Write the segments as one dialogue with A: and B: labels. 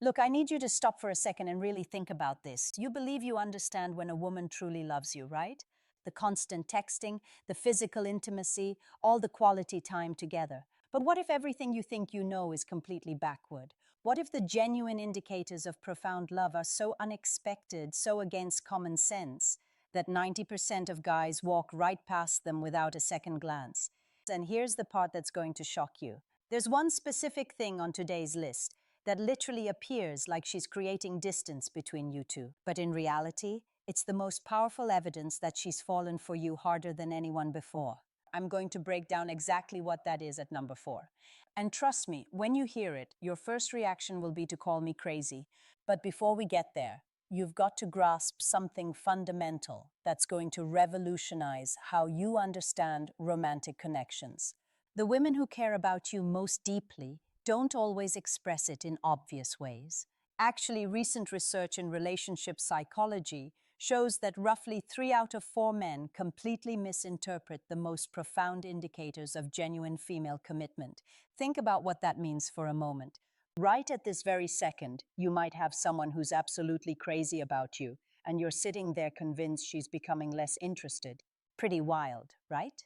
A: Look, I need you to stop for a second and really think about this. You believe you understand when a woman truly loves you, right? The constant texting, the physical intimacy, all the quality time together. But what if everything you think you know is completely backward? What if the genuine indicators of profound love are so unexpected, so against common sense, that 90% of guys walk right past them without a second glance? And here's the part that's going to shock you. There's one specific thing on today's list that literally appears like she's creating distance between you two. But in reality, it's the most powerful evidence that she's fallen for you harder than anyone before. I'm going to break down exactly what that is at number 4. And trust me, when you hear it, your first reaction will be to call me crazy. But before we get there, you've got to grasp something fundamental that's going to revolutionize how you understand romantic connections. The women who care about you most deeply don't always express it in obvious ways. Actually, recent research in relationship psychology shows that roughly 3 out of 4 men completely misinterpret the most profound indicators of genuine female commitment. Think about what that means for a moment. Right at this very second, you might have someone who's absolutely crazy about you, and you're sitting there convinced she's becoming less interested. Pretty wild, right?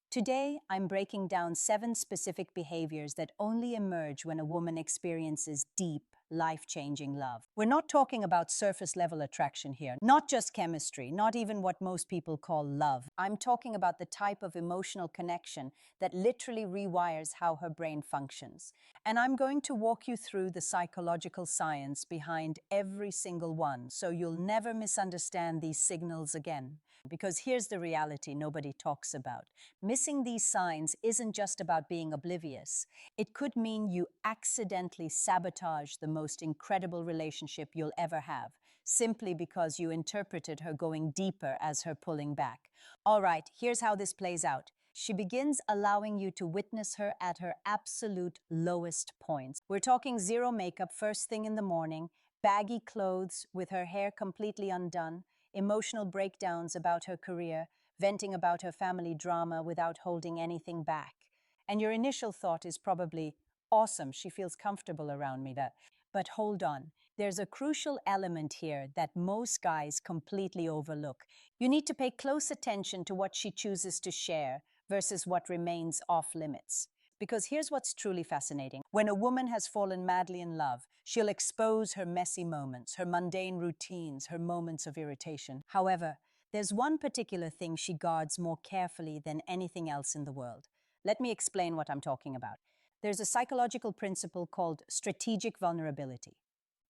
A: Today, I'm breaking down 7 specific behaviors that only emerge when a woman experiences deep, life-changing love. We're not talking about surface-level attraction here, not just chemistry, not even what most people call love. I'm talking about the type of emotional connection that literally rewires how her brain functions. And I'm going to walk you through the psychological science behind every single one, so you'll never misunderstand these signals again. Because here's the reality nobody talks about. Missing these signs isn't just about being oblivious. It could mean you accidentally sabotage the most incredible relationship you'll ever have, simply because you interpreted her going deeper as her pulling back. All right, here's how this plays out. She begins allowing you to witness her at her absolute lowest points. We're talking zero makeup first thing in the morning, baggy clothes with her hair completely undone, emotional breakdowns about her career, venting about her family drama without holding anything back. And your initial thought is probably, awesome, she feels comfortable around me. But hold on, there's a crucial element here that most guys completely overlook. You need to pay close attention to what she chooses to share versus what remains off limits. Because here's what's truly fascinating. When a woman has fallen madly in love, she'll expose her messy moments, her mundane routines, her moments of irritation. However, there's one particular thing she guards more carefully than anything else in the world. Let me explain what I'm talking about. There's a psychological principle called strategic vulnerability.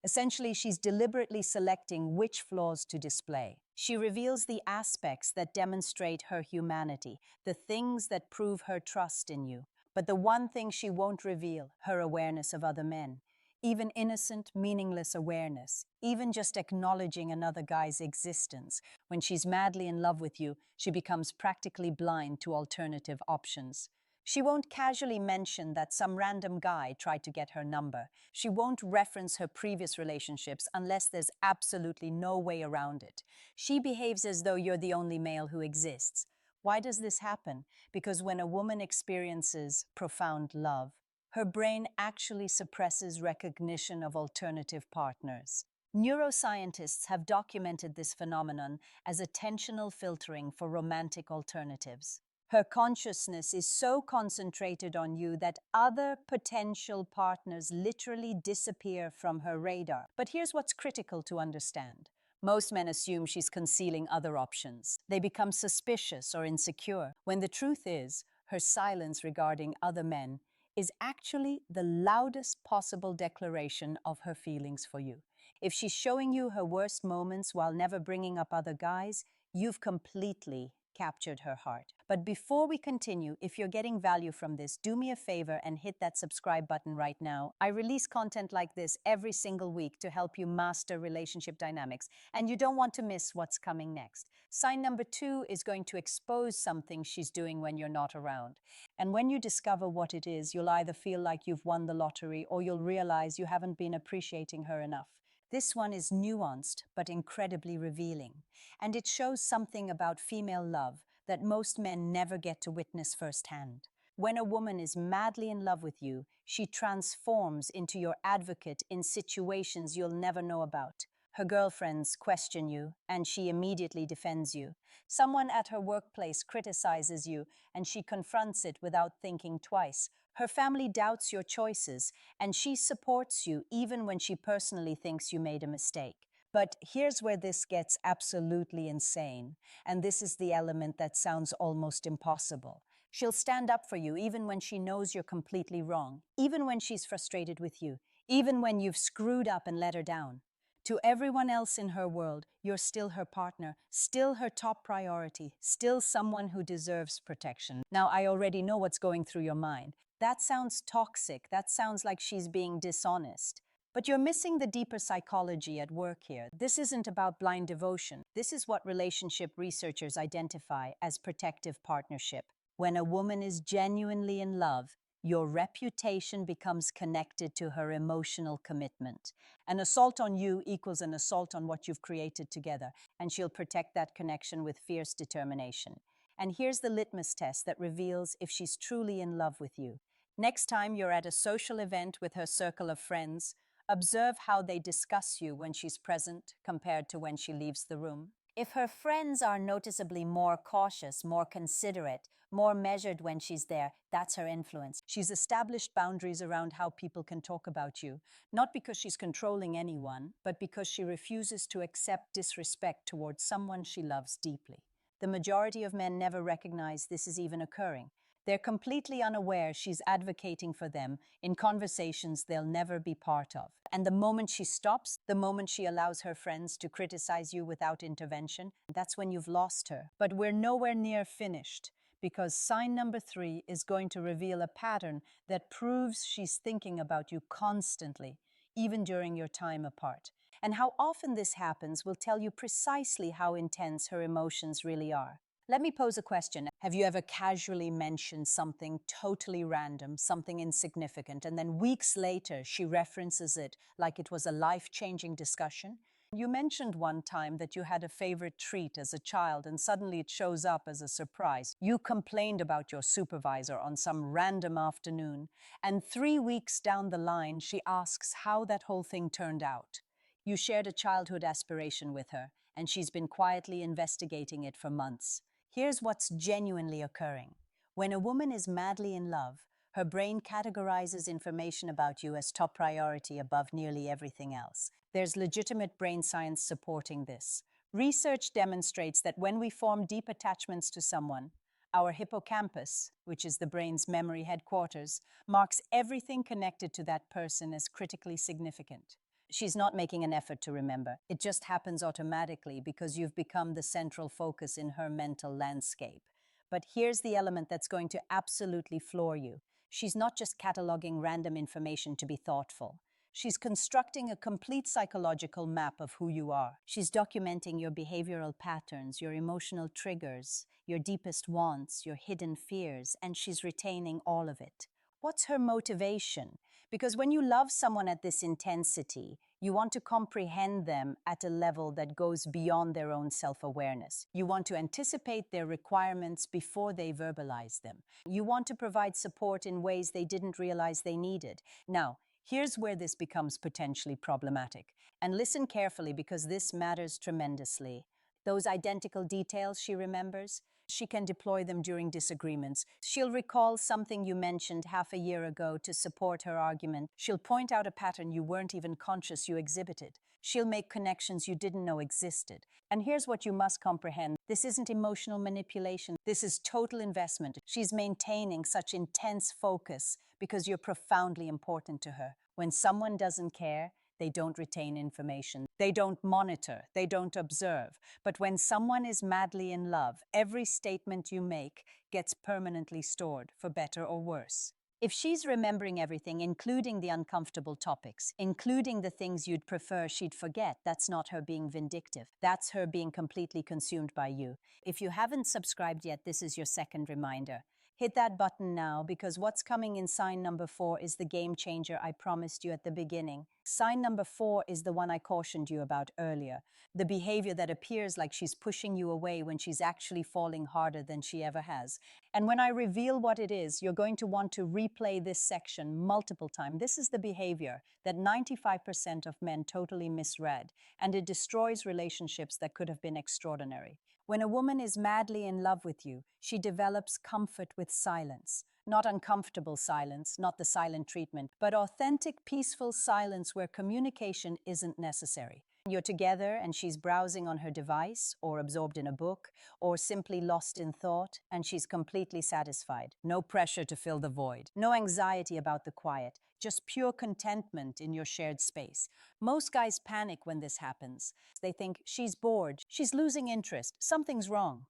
A: Essentially, she's deliberately selecting which flaws to display. She reveals the aspects that demonstrate her humanity, the things that prove her trust in you. But the one thing she won't reveal, her awareness of other men. Even innocent, meaningless awareness, even just acknowledging another guy's existence. When she's madly in love with you, she becomes practically blind to alternative options. She won't casually mention that some random guy tried to get her number. She won't reference her previous relationships unless there's absolutely no way around it. She behaves as though you're the only male who exists. Why does this happen? Because when a woman experiences profound love, her brain actually suppresses recognition of alternative partners. Neuroscientists have documented this phenomenon as attentional filtering for romantic alternatives. Her consciousness is so concentrated on you that other potential partners literally disappear from her radar. But here's what's critical to understand. Most men assume she's concealing other options. They become suspicious or insecure, when the truth is, her silence regarding other men is actually the loudest possible declaration of her feelings for you. If she's showing you her worst moments while never bringing up other guys, you've completely captured her heart. But before we continue, if you're getting value from this, do me a favor and hit that subscribe button right now. I release content like this every single week to help you master relationship dynamics, and you don't want to miss what's coming next. Sign number 2 is going to expose something she's doing when you're not around. And when you discover what it is, you'll either feel like you've won the lottery or you'll realize you haven't been appreciating her enough. This one is nuanced but incredibly revealing, and it shows something about female love that most men never get to witness firsthand. When a woman is madly in love with you, she transforms into your advocate in situations you'll never know about. Her girlfriends question you, and she immediately defends you. Someone at her workplace criticizes you, and she confronts it without thinking twice. Her family doubts your choices, and she supports you even when she personally thinks you made a mistake. But here's where this gets absolutely insane, and this is the element that sounds almost impossible. She'll stand up for you even when she knows you're completely wrong, even when she's frustrated with you, even when you've screwed up and let her down. To everyone else in her world, you're still her partner, still her top priority, still someone who deserves protection. Now, I already know what's going through your mind. That sounds toxic. That sounds like she's being dishonest. But you're missing the deeper psychology at work here. This isn't about blind devotion. This is what relationship researchers identify as protective partnership. When a woman is genuinely in love, your reputation becomes connected to her emotional commitment. An assault on you equals an assault on what you've created together, and she'll protect that connection with fierce determination. And here's the litmus test that reveals if she's truly in love with you. Next time you're at a social event with her circle of friends, observe how they discuss you when she's present compared to when she leaves the room. If her friends are noticeably more cautious, more considerate, more measured when she's there, that's her influence. She's established boundaries around how people can talk about you, not because she's controlling anyone, but because she refuses to accept disrespect towards someone she loves deeply. The majority of men never recognize this is even occurring. They're completely unaware she's advocating for them in conversations they'll never be part of. And the moment she stops, the moment she allows her friends to criticize you without intervention, that's when you've lost her. But we're nowhere near finished, because sign number 3 is going to reveal a pattern that proves she's thinking about you constantly, even during your time apart. And how often this happens will tell you precisely how intense her emotions really are. Let me pose a question. Have you ever casually mentioned something totally random, something insignificant, and then weeks later she references it like it was a life-changing discussion? You mentioned one time that you had a favorite treat as a child and suddenly it shows up as a surprise. You complained about your supervisor on some random afternoon, and 3 weeks down the line she asks how that whole thing turned out. You shared a childhood aspiration with her, and she's been quietly investigating it for months. Here's what's genuinely occurring. When a woman is madly in love, her brain categorizes information about you as top priority above nearly everything else. There's legitimate brain science supporting this. Research demonstrates that when we form deep attachments to someone, our hippocampus, which is the brain's memory headquarters, marks everything connected to that person as critically significant. She's not making an effort to remember. It just happens automatically because you've become the central focus in her mental landscape. But here's the element that's going to absolutely floor you. She's not just cataloging random information to be thoughtful. She's constructing a complete psychological map of who you are. She's documenting your behavioral patterns, your emotional triggers, your deepest wants, your hidden fears, and she's retaining all of it. What's her motivation? Because when you love someone at this intensity, you want to comprehend them at a level that goes beyond their own self-awareness. You want to anticipate their requirements before they verbalize them. You want to provide support in ways they didn't realize they needed. Now, here's where this becomes potentially problematic. And listen carefully because this matters tremendously. Those identical details she remembers, she can deploy them during disagreements. She'll recall something you mentioned half a year ago to support her argument. She'll point out a pattern you weren't even conscious you exhibited. She'll make connections you didn't know existed. And here's what you must comprehend. This isn't emotional manipulation. This is total investment. She's maintaining such intense focus because you're profoundly important to her. When someone doesn't care, they don't retain information. They don't monitor. They don't observe. But when someone is madly in love, every statement you make gets permanently stored, for better or worse. If she's remembering everything, including the uncomfortable topics, including the things you'd prefer she'd forget, that's not her being vindictive. That's her being completely consumed by you. If you haven't subscribed yet, this is your second reminder. Hit that button now because what's coming in sign number 4 is the game changer I promised you at the beginning. Sign number 4 is the one I cautioned you about earlier. The behavior that appears like she's pushing you away when she's actually falling harder than she ever has. And when I reveal what it is, you're going to want to replay this section multiple times. This is the behavior that 95% of men totally misread, and it destroys relationships that could have been extraordinary. When a woman is madly in love with you, she develops comfort with silence. Not uncomfortable silence, not the silent treatment, but authentic, peaceful silence where communication isn't necessary. You're together and she's browsing on her device, or absorbed in a book, or simply lost in thought, and she's completely satisfied. No pressure to fill the void. No anxiety about the quiet. Just pure contentment in your shared space. Most guys panic when this happens. They think, she's bored, she's losing interest, something's wrong.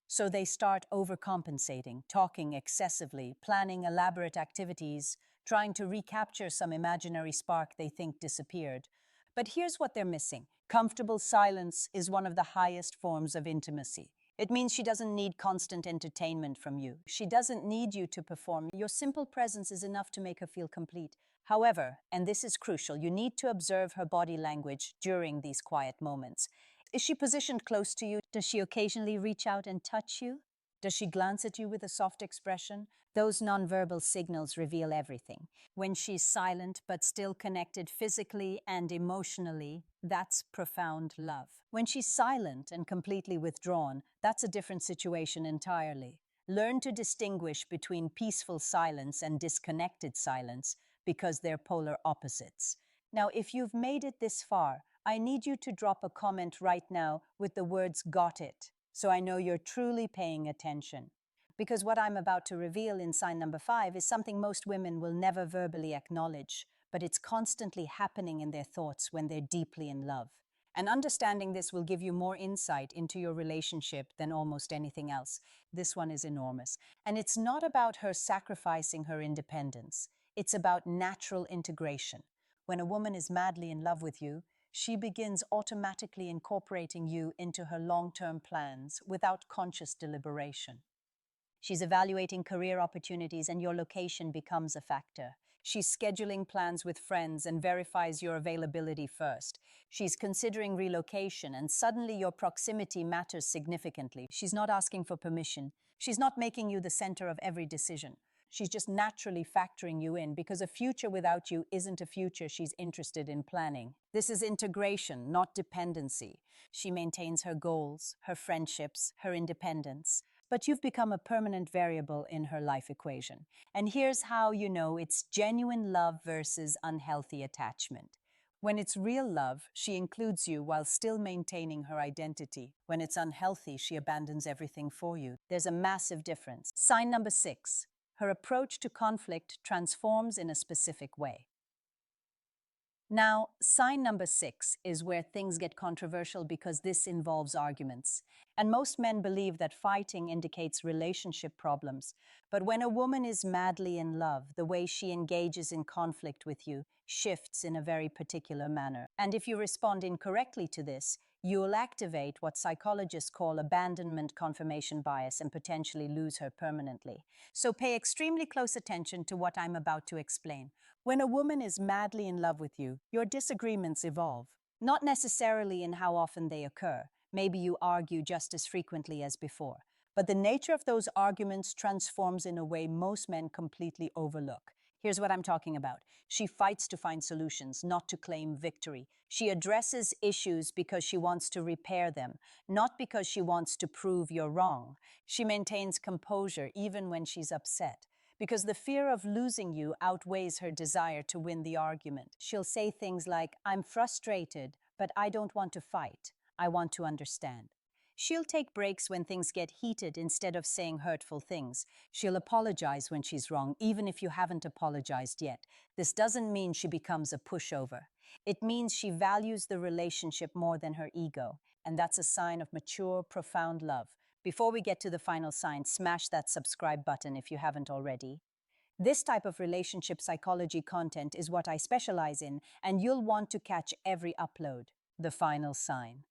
A: So they start overcompensating, talking excessively, planning elaborate activities, trying to recapture some imaginary spark they think disappeared. But here's what they're missing. Comfortable silence is one of the highest forms of intimacy. It means she doesn't need constant entertainment from you. She doesn't need you to perform. Your simple presence is enough to make her feel complete. However, and this is crucial, you need to observe her body language during these quiet moments. Is she positioned close to you? Does she occasionally reach out and touch you? Does she glance at you with a soft expression? Those nonverbal signals reveal everything. When she's silent but still connected physically and emotionally, that's profound love. When she's silent and completely withdrawn, that's a different situation entirely. Learn to distinguish between peaceful silence and disconnected silence because they're polar opposites. Now, if you've made it this far, I need you to drop a comment right now with the words "got it," so I know you're truly paying attention. Because what I'm about to reveal in sign number 5 is something most women will never verbally acknowledge, but it's constantly happening in their thoughts when they're deeply in love. And understanding this will give you more insight into your relationship than almost anything else. This one is enormous. And it's not about her sacrificing her independence. It's about natural integration. When a woman is madly in love with you, she begins automatically incorporating you into her long-term plans without conscious deliberation. She's evaluating career opportunities and your location becomes a factor. She's scheduling plans with friends and verifies your availability first. She's considering relocation and suddenly your proximity matters significantly. She's not asking for permission. She's not making you the center of every decision. She's just naturally factoring you in because a future without you isn't a future she's interested in planning. This is integration, not dependency. She maintains her goals, her friendships, her independence. But you've become a permanent variable in her life equation. And here's how you know it's genuine love versus unhealthy attachment. When it's real love, she includes you while still maintaining her identity. When it's unhealthy, she abandons everything for you. There's a massive difference. Sign number 6. Her approach to conflict transforms in a specific way. Now, sign number 6 is where things get controversial because this involves arguments. And most men believe that fighting indicates relationship problems. But when a woman is madly in love, the way she engages in conflict with you shifts in a very particular manner. And if you respond incorrectly to this, you'll activate what psychologists call abandonment confirmation bias and potentially lose her permanently. So pay extremely close attention to what I'm about to explain. When a woman is madly in love with you, your disagreements evolve. Not necessarily in how often they occur. Maybe you argue just as frequently as before. But the nature of those arguments transforms in a way most men completely overlook. Here's what I'm talking about. She fights to find solutions, not to claim victory. She addresses issues because she wants to repair them, not because she wants to prove you're wrong. She maintains composure even when she's upset, because the fear of losing you outweighs her desire to win the argument. She'll say things like, "I'm frustrated, but I don't want to fight. I want to understand." She'll take breaks when things get heated instead of saying hurtful things. She'll apologize when she's wrong, even if you haven't apologized yet. This doesn't mean she becomes a pushover. It means she values the relationship more than her ego, and that's a sign of mature, profound love. Before we get to the final sign, smash that subscribe button if you haven't already. This type of relationship psychology content is what I specialize in, and you'll want to catch every upload. The final sign.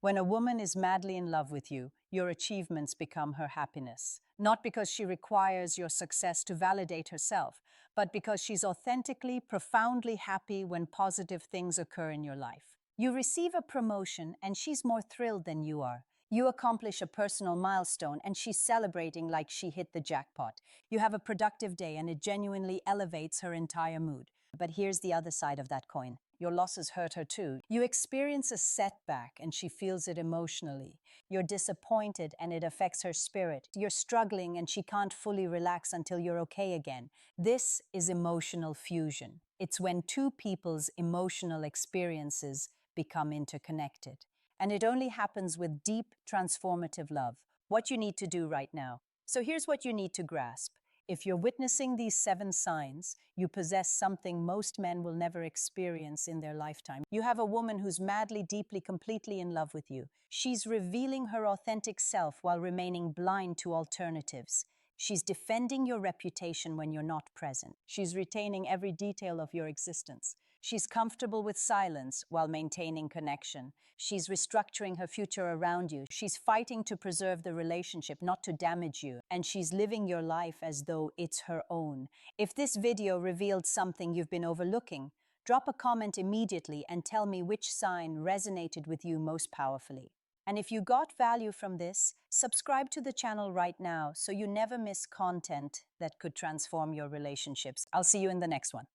A: When a woman is madly in love with you, your achievements become her happiness. Not because she requires your success to validate herself, but because she's authentically, profoundly happy when positive things occur in your life. You receive a promotion and she's more thrilled than you are. You accomplish a personal milestone and she's celebrating like she hit the jackpot. You have a productive day and it genuinely elevates her entire mood. But here's the other side of that coin. Your losses hurt her too. You experience a setback and she feels it emotionally. You're disappointed and it affects her spirit. You're struggling and she can't fully relax until you're okay again. This is emotional fusion. It's when two people's emotional experiences become interconnected. And it only happens with deep, transformative love. What you need to do right now. So here's what you need to grasp. If you're witnessing these 7 signs, you possess something most men will never experience in their lifetime. You have a woman who's madly, deeply, completely in love with you. She's revealing her authentic self while remaining blind to alternatives. She's defending your reputation when you're not present. She's retaining every detail of your existence. She's comfortable with silence while maintaining connection. She's restructuring her future around you. She's fighting to preserve the relationship, not to damage you. And she's living your life as though it's her own. If this video revealed something you've been overlooking, drop a comment immediately and tell me which sign resonated with you most powerfully. And if you got value from this, subscribe to the channel right now so you never miss content that could transform your relationships. I'll see you in the next one.